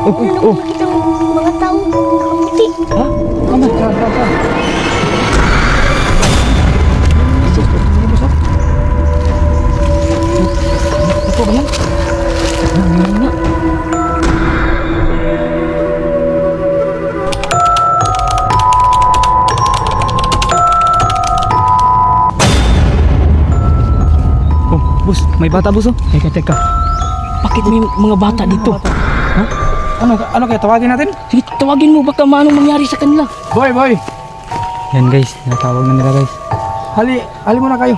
Oh. Itong mga tao, nakaputi. Ha? Tama. Saan? Ito ba yan? Nga. Oh, boss, may bata boss oh. Teka. Bakit may mga bata dito? Ha? Ano kaya tawagin natin? Sige, tawagin mo baka anong mangyari sa kanila. Boy! Yan guys, natawag na nila guys. Hali muna kayo.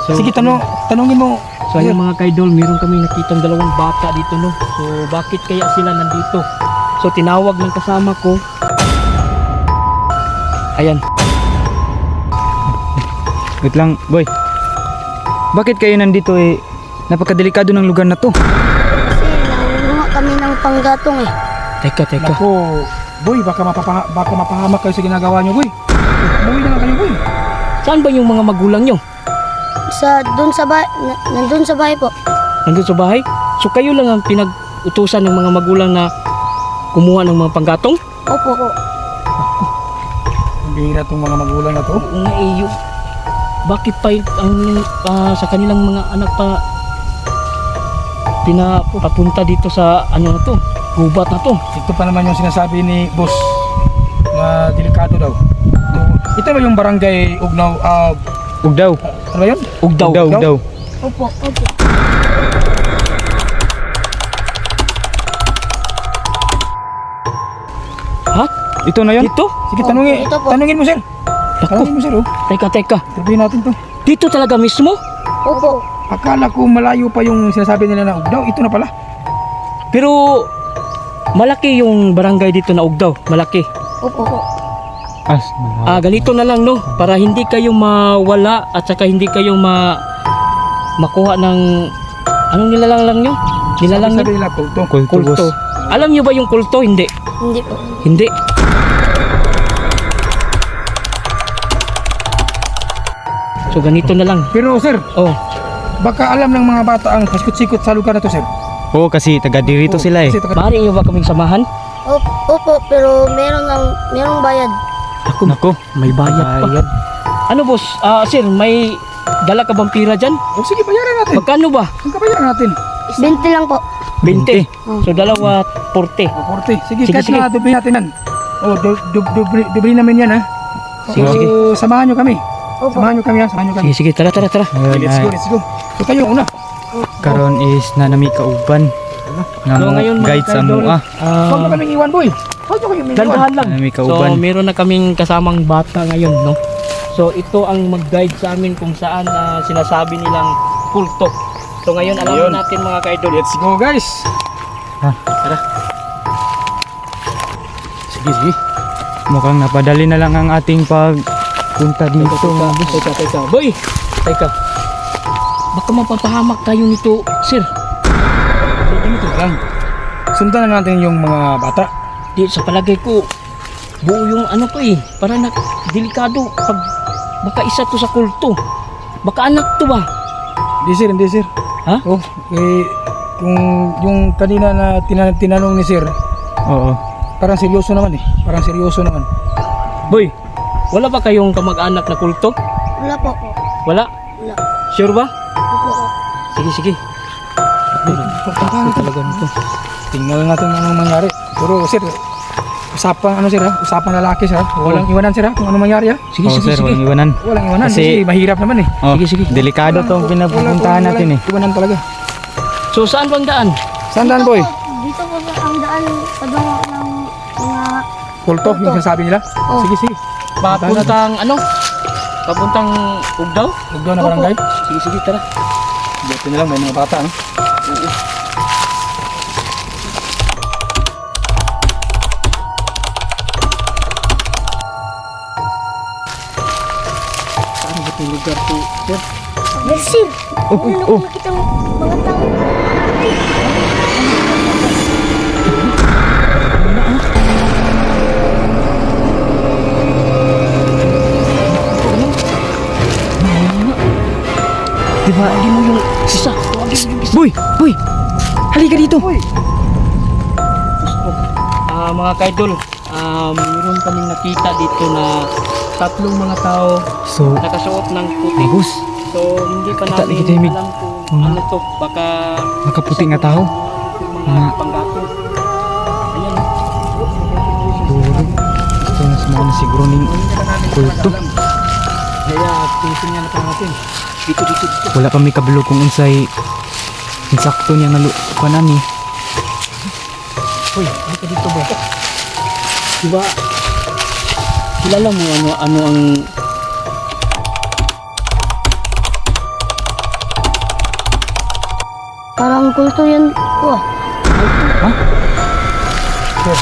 Sige, tanungin mo. So ayun mga kaidol, meron kami nakitang dalawang bata dito no. So bakit kaya sila nandito? So tinawag ng kasama ko. Ayan. Wait lang, boy. Bakit kayo nandito eh? Napakadelikado ng lugar na to. Kasi nangunguha kami ng panggatong eh. Teka. Naku, boy, baka mapahamak kayo sa ginagawa nyo, boy. Umuwi na lang kayo, boy. Saan ba yung mga magulang nyo? Doon sa bahay, nandun sa bahay po. Nandun sa bahay? So kayo lang ang pinag-utusan ng mga magulang na kumuha ng mga panggatong? Opo. Ang bihira tong mga magulang na to. Oo nga eh, bakit pa sa kanilang mga anak pa pinapapunta dito sa ano na to? Gubat na to. Ito pa naman yung sinasabi ni boss na delikado daw. Ito ba yung barangay Ugnaw? Ugdaw. Ano ba yun? Ugdaw. Opo. Ha? Ito na yun? Dito? Sige, Oh, ito po. tanungin mo, sir. Naku, Tanungin mo, sir, oh. teka. Sabihin natin to. Dito talaga mismo? Opo. Akala ko malayo pa yung sinasabi nila na Ugdaw. Ito na pala. Pero malaki yung barangay dito na Ugdaw. Malaki. Opo. Ganito na lang no, para hindi kayo mawala at saka hindi kayo makuha ng anong nilalang lang nyo? Nilalang nyo? Sabi nila, kulto. Kulto, boss. Kulto. Alam nyo ba yung kulto? Hindi. Hindi po. Hindi. So ganito na lang. Pero, sir, Oh, baka alam ng mga bata ang pasikot-sikot sa lugar na to, sir. Oo, kasi taga dirito sila eh. Kasi maaari nyo ba kaming samahan? Opo, pero merong bayad. Ako, Nako, may bayad pa. Ano boss? Sir, may dala ka bang pira dyan? Oh, sige, bayaran natin. Magkano ba? Ang kabayaran natin. 20 lang po. 20. So dalawa, 40. O, 40. Sige, Sige, kahit sige. na dubli natin yan. O, dubli namin yan, ha. Sige, sige. Samahan nyo kami. Opo. Samahan nyo kami, ha. Samahan nyo kami. Sige, tara. Ayun, Let's go. So, kayo una. karon is nanami kauban. So ngayon mga guide sa kaidol, mua. Huwag mo kaming iwan, boy. Huwag nyo kaming iwan. Dandahan lang. Nanami So kauban. meron na kaming kasamang bata ngayon, no? So ito ang mag-guide sa amin kung saan sinasabi nilang kulto. So ngayon alam Ayun. natin mga ka-idol. Let's go, guys. Sige. Mukhang napadali na lang ang ating pagpunta dito. Teka. Boy! Teka. Baka mapapahamak tayo nito, sir. Ganito lang. Sundan na natin yung mga bata. Di, sa palagay ko, buo yung ano ko eh. Para na delikado pag baka isa to sa kulto. Baka anak to ba? Hindi, sir. Ha? Oh, kung yung kanina na tinanong ni sir, Oo. parang seryoso naman eh. Boy, wala ba kayong kamag-anak na kulto? Wala po. Wala? Wala. Sure ba? Opo. Sige. Pagkakano talaga nito. Tingnan natin anong mangyari. Pero sir, usapang lalaki sir. Walang iwanan sir, kung anong mangyari ha. Sige. Sir, walang iwanan. Walang iwanan Kasi- kasi mahirap naman eh. Oh, Sige. delikado tong pinapupuntahan natin eh. Iwanan talaga. So saan bang daan? Sandaan boy? Dito po sa ang daan patungo ng mga Kulto, yung sinasabi nila. Oh. Sige. Papuntang ano? Papuntang Ugdaw? Huwag daw na barangay. Sige, tara. Dito na lang, may mga bata. No? Saan ba itong lugar to, sir? Sir, ano nakita mo mga tao? Diba, hindi mo yung isa. Tawagin mo yung isa. Boy! Halika dito! Uy, mga kaidol, mayroon kaming nakita dito na tatlong mga tao So, nakasuot ng puti. Boss, So hindi pa Kita, namin kita, Jamie. alam kung Mga- ano to. Baka nakaputi nga tao. mga Mga- panggato. Ayan. Siguro. Ito na sumama siguro ng kulto. Kaya titingnan na natin. Dito. Wala pa may kabalo kung unsay insakto niya nga kanani. Hoy, ano ka dito ba? Diba? Kilala mo ano ang Parang kulto yan po ah. Sir,